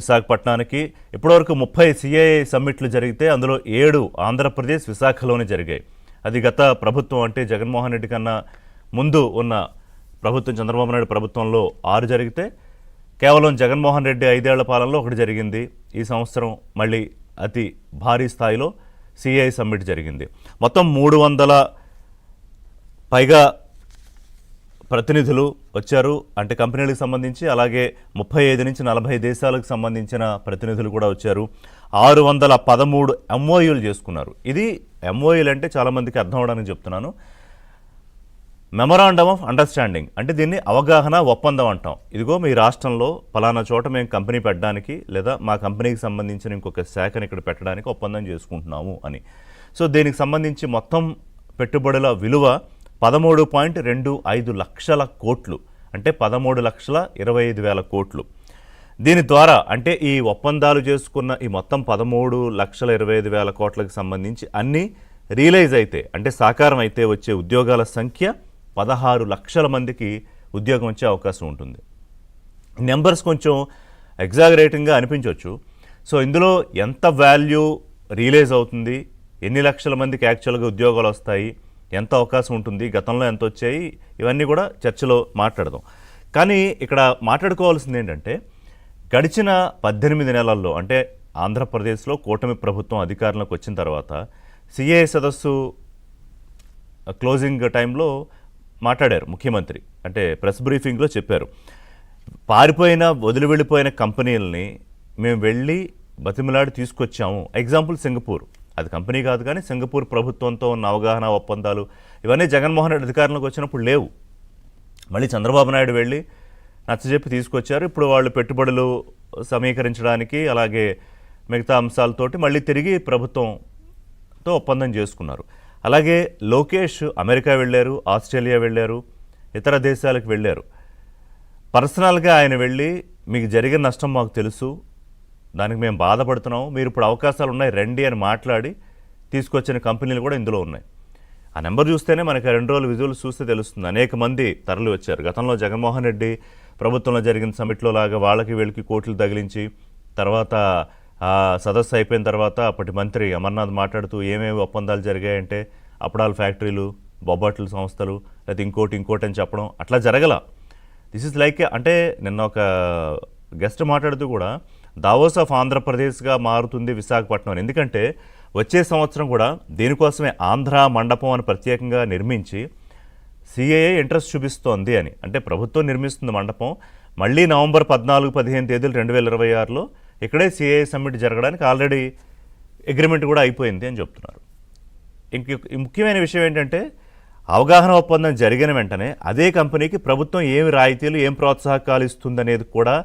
విశాఖపట్నానికి ఇప్పటివరకు 30 సిఐఐ సమ్మిట్లు జరిగితే అందులో 7 ఆంధ్రప్రదేశ్ విశాఖలోనే జరిగాయి. అది గత ప్రభుత్వం అంటే జగన్మోహన్ రెడ్డి కన్నా ముందు ఉన్న ప్రభుత్వం చంద్రబాబు నాయుడు ప్రభుత్వంలో 6 జరిగితే కేవలం జగన్మోహన్ రెడ్డి 5 ఏళ్ల పాలనలో ఒకటి జరిగింది. ఈ సంవత్సరం మళ్ళీ అతి భారీ స్థాయిలో సిఐఐ సమ్మిట్ జరిగింది. మొత్తం 300 పైగా ప్రతినిధులు వచ్చారు. అంటే కంపెనీలకు సంబంధించి అలాగే 35 నుంచి 40 దేశాలకు సంబంధించిన ప్రతినిధులు కూడా వచ్చారు. 613 ఎంఓయూలు చేసుకున్నారు. ఇది ఎంఓయూలు అంటే చాలామందికి అర్థం అవడానికి చెప్తున్నాను. మెమరాండమ్ ఆఫ్ అండర్స్టాండింగ్ అంటే దీన్ని అవగాహన ఒప్పందం అంటాం. ఇదిగో మీ రాష్ట్రంలో పలానా చోట మేము కంపెనీ పెట్టడానికి లేదా మా కంపెనీకి సంబంధించిన ఇంకొక శాఖను ఇక్కడ పెట్టడానికి ఒప్పందం చేసుకుంటున్నాము అని. సో దీనికి సంబంధించి మొత్తం పెట్టుబడుల విలువ 13.25 లక్షల కోట్లు, అంటే 13,25,000 కోట్లు. దీని ద్వారా అంటే ఈ ఒప్పందాలు చేసుకున్న ఈ మొత్తం 13,25,000 కోట్లకు సంబంధించి అన్నీ రియలైజ్ అయితే అంటే సాకారం అయితే వచ్చే ఉద్యోగాల సంఖ్య 16 లక్షల మందికి ఉద్యోగం వచ్చే అవకాశం ఉంటుంది. నెంబర్స్ కొంచెం ఎగ్జాగరేటింగ్గా అనిపించవచ్చు. సో ఇందులో ఎంత వాల్యూ రియలైజ్ అవుతుంది, ఎన్ని లక్షల మందికి యాక్చువల్గా ఉద్యోగాలు వస్తాయి, ఎంత అవకాశం ఉంటుంది, గతంలో ఎంత వచ్చాయి, ఇవన్నీ కూడా చర్చలో మాట్లాడదాం. కానీ ఇక్కడ మాట్లాడుకోవాల్సింది ఏంటంటే గడిచిన 18 నెలల్లో అంటే ఆంధ్రప్రదేశ్లో కూటమి ప్రభుత్వం అధికారంలోకి వచ్చిన తర్వాత సిఐఐ సదస్సు క్లోజింగ్ టైంలో మాట్లాడారు ముఖ్యమంత్రి. అంటే ప్రెస్ బ్రీఫింగ్లో చెప్పారు, పారిపోయిన వదిలి వెళ్ళిపోయిన కంపెనీలని మేము వెళ్ళి బతిమిలాడి తీసుకొచ్చాము. ఎగ్జాంపుల్ సింగపూర్, అది కంపెనీ కాదు కానీ సింగపూర్ ప్రభుత్వంతో ఉన్న అవగాహన ఒప్పందాలు ఇవన్నీ జగన్మోహన్ రెడ్డి అధికారంలోకి వచ్చినప్పుడు లేవు. మళ్ళీ చంద్రబాబు నాయుడు వెళ్ళి నచ్చజెప్పి తీసుకొచ్చారు. ఇప్పుడు వాళ్ళు పెట్టుబడులు సమీకరించడానికి అలాగే మిగతా అంశాలతోటి మళ్ళీ తిరిగి ప్రభుత్వంతో ఒప్పందం చేసుకున్నారు. అలాగే లోకేష్ అమెరికా వెళ్ళారు, ఆస్ట్రేలియా వెళ్ళారు, ఇతర దేశాలకు వెళ్ళారు. పర్సనల్గా ఆయన వెళ్ళి మీకు జరిగిన నష్టం మాకు తెలుసు, దానికి మేము బాధపడుతున్నాం, మీరు ఇప్పుడు అవకాశాలు ఉన్నాయి రండి అని మాట్లాడి తీసుకొచ్చిన కంపెనీలు కూడా ఇందులో ఉన్నాయి. ఆ నెంబర్ చూస్తేనే మనకి 2 రోజులు విజువల్స్ చూస్తే తెలుస్తుంది. అనేక మంది తరలి వచ్చారు. గతంలో జగన్మోహన్ రెడ్డి ప్రభుత్వంలో జరిగిన సమిట్లో లాగా వాళ్ళకి వీళ్ళకి కోట్లు తగిలించి తర్వాత సదస్సు అయిపోయిన తర్వాత అప్పటి మంత్రి అమర్నాథ్ మాట్లాడుతూ ఏమేమి ఒప్పందాలు జరిగాయంటే అప్పడాల ఫ్యాక్టరీలు, బొబ్బట్ల సంస్థలు, లేదా ఇంకోటి అని చెప్పడం అట్లా జరగల. దిస్ ఇస్ లైక్ అంటే నిన్న ఒక గెస్ట్ మాట్లాడుతూ కూడా దావోస్ ఆఫ్ ఆంధ్రప్రదేశ్గా మారుతుంది విశాఖపట్నం. ఎందుకంటే వచ్చే సంవత్సరం కూడా దీనికోసమే ఆంధ్ర మండపం అని ప్రత్యేకంగా నిర్మించి సిఐఐ ఇంట్రెస్ట్ చూపిస్తోంది అని. అంటే ప్రభుత్వం నిర్మిస్తుంది మండపం. మళ్ళీ నవంబర్ 14-15 తేదీలు 2026లో ఇక్కడే సిఐఐ సమ్మిట్ జరగడానికి ఆల్రెడీ అగ్రిమెంట్ కూడా అయిపోయింది అని చెప్తున్నారు. ముఖ్యమైన విషయం ఏంటంటే అవగాహన ఒప్పందం జరిగిన వెంటనే అదే కంపెనీకి ప్రభుత్వం ఏమి రాయితీలు ఏం ప్రోత్సాహకాలు ఇస్తుంది అనేది కూడా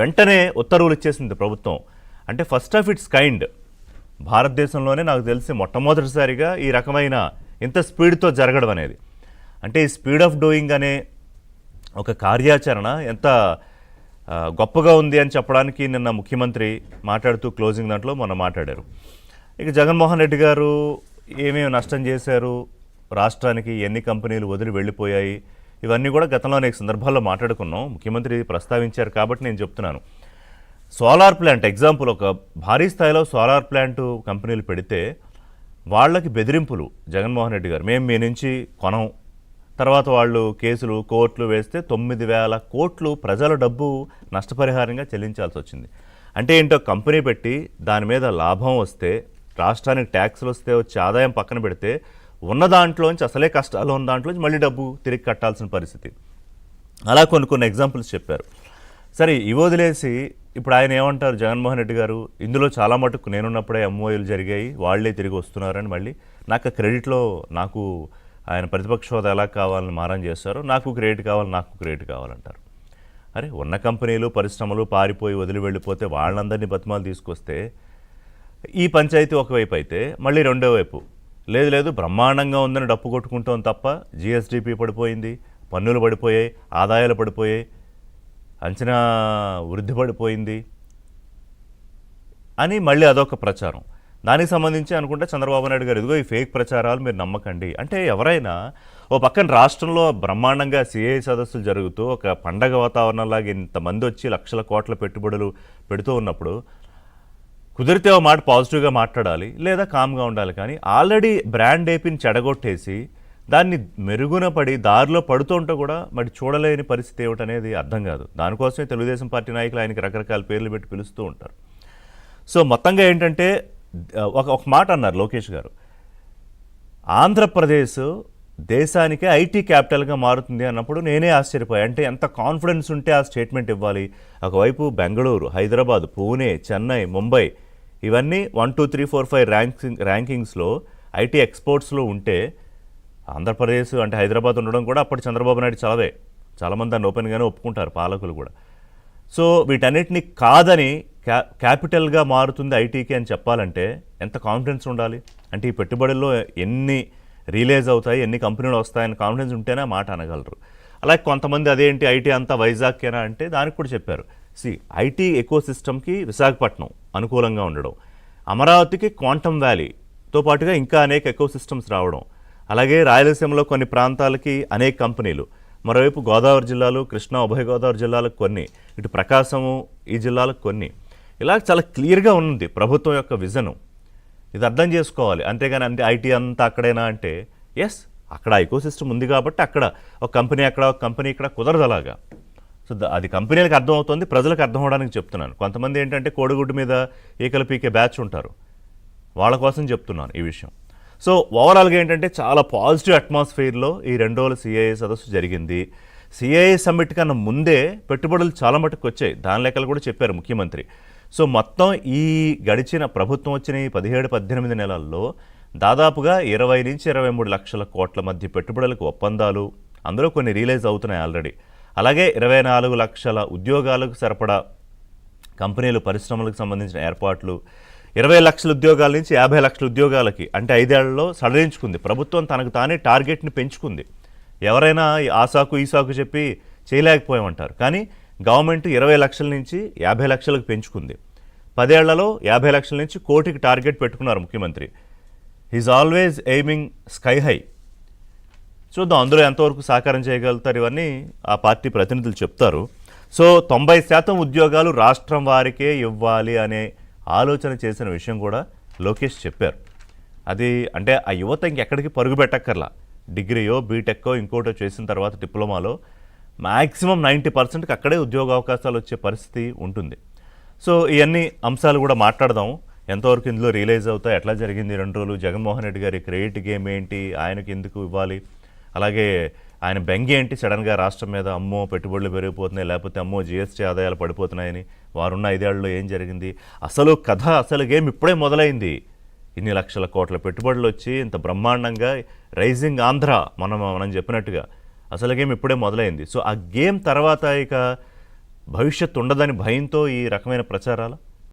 వెంటనే ఉత్తర్వులు ఇచ్చేసింది ప్రభుత్వం. అంటే ఫస్ట్ ఆఫ్ ఇట్స్ కైండ్ భారతదేశంలోనే నాకు తెలిసి మొట్టమొదటిసారిగా ఈ రకమైన ఇంత స్పీడ్తో జరగడం అనేది. అంటే ఈ స్పీడ్ ఆఫ్ డూయింగ్ అనే ఒక కార్యాచరణ ఎంత గొప్పగా ఉంది అని చెప్పడానికి నిన్న ముఖ్యమంత్రి మాట్లాడుతూ క్లోజింగ్ దాంట్లో మొన్న మాట్లాడారు. ఇక జగన్మోహన్ రెడ్డి గారు ఏమేమి నష్టం చేశారు, రాష్ట్రానికి ఎన్ని కంపెనీలు వదిలి వెళ్ళిపోయాయి, ఇవన్నీ కూడా గతంలో అనేక సందర్భాల్లో మాట్లాడుకున్నాం. ముఖ్యమంత్రి ప్రస్తావించారు కాబట్టి నేను చెప్తున్నాను. సోలార్ ప్లాంట్ ఎగ్జాంపుల్, ఒక భారీ స్థాయిలో సోలార్ ప్లాంట్ కంపెనీలు పెడితే వాళ్ళకి బెదిరింపులు జగన్మోహన్ రెడ్డి గారు, మేము మీ నుంచి కొనం, తర్వాత వాళ్ళు కేసులు కోర్టులు వేస్తే 9,000 కోట్లు ప్రజల డబ్బు నష్టపరిహారంగా చెల్లించాల్సి వచ్చింది. అంటే ఏంటో కంపెనీ పెట్టి దాని మీద లాభం వస్తే రాష్ట్రానికి ట్యాక్సులు వస్తే వచ్చే ఆదాయం పక్కన పెడితే ఉన్న దాంట్లోంచి అసలే కష్టాలు ఉన్న దాంట్లోంచి మళ్ళీ డబ్బు తిరిగి కట్టాల్సిన పరిస్థితి. అలా కొన్ని ఎగ్జాంపుల్స్ చెప్పారు. సరే ఇవి వదిలేసి ఇప్పుడు ఆయన ఏమంటారు జగన్మోహన్ రెడ్డి గారు, ఇందులో చాలా మటుకు నేనున్నప్పుడే ఎంఓయూలు జరిగాయి, వాళ్లే తిరిగి వస్తున్నారని మళ్ళీ నాకు క్రెడిట్లో నాకు ఆయన ప్రతిపక్ష హోదా ఎలా కావాలని మారం చేస్తారో నాకు క్రెడిట్ కావాలంటారు. అరే ఉన్న కంపెనీలు పరిశ్రమలు పారిపోయి వదిలి వెళ్ళిపోతే వాళ్ళందరినీ బతిమాలు తీసుకొస్తే ఈ పంచాయతీ ఒకవైపు అయితే మళ్ళీ రెండో వైపు లేదు బ్రహ్మాండంగా ఉందని డప్పు కొట్టుకుంటాం తప్ప జిఎస్డిపి పడిపోయింది, పన్నులు పడిపోయాయి, ఆదాయాలు పడిపోయాయి, అంచనా వృద్ధి పడిపోయింది అని మళ్ళీ అదొక ప్రచారం. దానికి సంబంధించి అనుకుంటే చంద్రబాబు నాయుడు గారు ఇదిగో ఈ ఫేక్ ప్రచారాలు మీరు నమ్మకండి అంటే ఎవరైనా ఓ పక్కన రాష్ట్రంలో బ్రహ్మాండంగా సిఐ సదస్సులు జరుగుతూ ఒక పండగ వాతావరణంలాగా ఇంతమంది వచ్చి లక్షల కోట్ల పెట్టుబడులు పెడుతూ ఉన్నప్పుడు కుదిరితే ఓ మాట పాజిటివ్గా మాట్లాడాలి లేదా కామ్గా ఉండాలి. కానీ ఆల్రెడీ బ్రాండ్ ఏపీని చెడగొట్టేసి దాన్ని మెరుగున పడి దారిలో పడుతుంటే కూడా మరి చూడలేని పరిస్థితి ఏమిటనేది అర్థం కాదు. దానికోసమే తెలుగుదేశం పార్టీ నాయకులు ఆయనకి రకరకాల పేర్లు పెట్టి పిలుస్తూ ఉంటారు. సో మొత్తంగా ఏంటంటే ఒక మాట అన్నారు లోకేష్ గారు, ఆంధ్రప్రదేశ్ దేశానికే ఐటీ క్యాపిటల్గా మారుతుంది అన్నప్పుడు నేనే ఆశ్చర్యపోయా. అంటే ఎంత కాన్ఫిడెన్స్ ఉంటే ఆ స్టేట్మెంట్ ఇవ్వాలి. ఒకవైపు బెంగళూరు, హైదరాబాద్, పూణే, చెన్నై, ముంబై ఇవన్నీ 1, 2, 3, 4, 5 ర్యాంకింగ్స్లో ఐటీ ఎక్స్పోర్ట్స్లో ఉంటే ఆంధ్రప్రదేశ్ అంటే హైదరాబాద్ ఉండడం కూడా అప్పటి చంద్రబాబు నాయుడు చలవే. చాలామంది దాన్ని ఓపెన్గానే ఒప్పుకుంటారు పాలకులు కూడా. సో వీటన్నిటిని కాదని క్యాపిటల్గా మారుతుంది ఐటీకి అని చెప్పాలంటే ఎంత కాన్ఫిడెన్స్ ఉండాలి. అంటే ఈ పెట్టుబడుల్లో ఎన్ని రిలీజ్ అవుతాయి, ఎన్ని కంపెనీలు వస్తాయని కాన్ఫిడెన్స్ ఉంటేనే మాట అనగలరు. అలాగే కొంతమంది అదేంటి ఐటీ అంతా వైజాగ్కేనా అంటే దానికి కూడా చెప్పారు. ఐటీ ఎకో సిస్టమ్కి విశాఖపట్నం అనుకూలంగా ఉండడం, అమరావతికి క్వాంటమ్ వ్యాలీతో పాటుగా ఇంకా అనేక ఎకో సిస్టమ్స్ రావడం, అలాగే రాయలసీమలో కొన్ని ప్రాంతాలకి అనేక కంపెనీలు, మరోవైపు గోదావరి జిల్లాలు, కృష్ణా ఉభయ గోదావరి జిల్లాలకు కొన్ని, ఇటు ప్రకాశము ఈ జిల్లాలకు కొన్ని, ఇలా చాలా క్లియర్గా ఉంది ప్రభుత్వం యొక్క విజను. ఇది అర్థం చేసుకోవాలి. అంతేగాని అంటే ఐటీ అంతా అక్కడేనా అంటే ఎస్ అక్కడ ఎకో సిస్టమ్ ఉంది కాబట్టి అక్కడ ఒక కంపెనీ అక్కడ ఒక కంపెనీ ఇక్కడ కుదరదు అలాగా. సో అది కంపెనీలకు అర్థమవుతుంది, ప్రజలకు అర్థం అవడానికి చెప్తున్నాను. కొంతమంది ఏంటంటే కోడిగుడ్డు మీద ఈకలు పీకే బ్యాచ్ ఉంటారు, వాళ్ళ కోసం చెప్తున్నాను ఈ విషయం. సో ఓవరాల్గా ఏంటంటే చాలా పాజిటివ్ అట్మాస్ఫియర్లో ఈ 2 రోజుల సిఐఏ సదస్సు జరిగింది. సిఐఏ సమ్మిట్ కన్నా ముందే పెట్టుబడులు చాలా మటుకు వచ్చాయి, దాని లెక్కలు కూడా చెప్పారు ముఖ్యమంత్రి. సో మొత్తం ఈ గడిచిన ప్రభుత్వం వచ్చిన ఈ 17-18 నెలల్లో దాదాపుగా 20 నుంచి 23 లక్షల కోట్ల మధ్య పెట్టుబడులకు ఒప్పందాలు, అందులో కొన్ని రియలైజ్ అవుతున్నాయి ఆల్రెడీ. అలాగే 24 లక్షల ఉద్యోగాలకు సరిపడా కంపెనీలు, పరిశ్రమలకు సంబంధించిన ఏర్పాట్లు, 20 లక్షల ఉద్యోగాల నుంచి 50 లక్షల ఉద్యోగాలకి అంటే 5 ఏళ్లలో సడలించుకుంది ప్రభుత్వం. తనకు తానే టార్గెట్ని పెంచుకుంది. ఎవరైనా ఆ సాకు ఈ సాకు చెప్పి చేయలేకపోయామంటారు, కానీ గవర్నమెంట్ 20 లక్షల నుంచి 50 లక్షలకు పెంచుకుంది. 10 ఏళ్లలో 50 లక్షల నుంచి కోటికి టార్గెట్ పెట్టుకున్నారు ముఖ్యమంత్రి. Is always aiming sky high. చూద్దాం అందులో ఎంతవరకు సహకారం చేయగలుగుతారు, ఇవన్నీ ఆ పార్టీ ప్రతినిధులు చెప్తారు. సో 90% ఉద్యోగాలు రాష్ట్రం వారికే ఇవ్వాలి అనే ఆలోచన చేసిన విషయం కూడా లోకేష్ చెప్పారు. అది అంటే ఆ యువత ఇంకెక్కడికి పరుగు పెట్టక్కర్లా. డిగ్రీయో బీటెక్కో ఇంకోటో చేసిన తర్వాత డిప్లొమాలో మ్యాక్సిమం 90%కి అక్కడే ఉద్యోగ అవకాశాలు వచ్చే పరిస్థితి ఉంటుంది. సో ఇవన్నీ అంశాలు కూడా మాట్లాడదాం. ఎంతవరకు ఇందులో రియలైజ్ అవుతాయి, ఎట్లా జరిగింది 2 రోజులు, జగన్మోహన్ రెడ్డి గారి క్రెడిట్ గేమ్ ఏంటి, ఆయనకి ఎందుకు ఇవ్వాలి, అలాగే ఆయన బెంగ ఏంటి సడన్గా రాష్ట్రం మీద, అమ్మో పెట్టుబడులు పెరిగిపోతున్నాయి, లేకపోతే అమ్మో జిఎస్టీ ఆదాయాలు పడిపోతున్నాయని, వారున్న 5 ఏళ్లలో ఏం జరిగింది, అసలు కథ అసలు గేమ్ ఇప్పుడే మొదలైంది. ఇన్ని లక్షల కోట్ల పెట్టుబడులు వచ్చి ఇంత బ్రహ్మాండంగా రైజింగ్ ఆంధ్ర మనం చెప్పినట్టుగా అసలు గేమ్ ఇప్పుడే మొదలైంది. సో ఆ గేమ్ తర్వాత ఇక భవిష్యత్తు ఉండదని భయంతో ఈ రకమైన ప్రచారాలు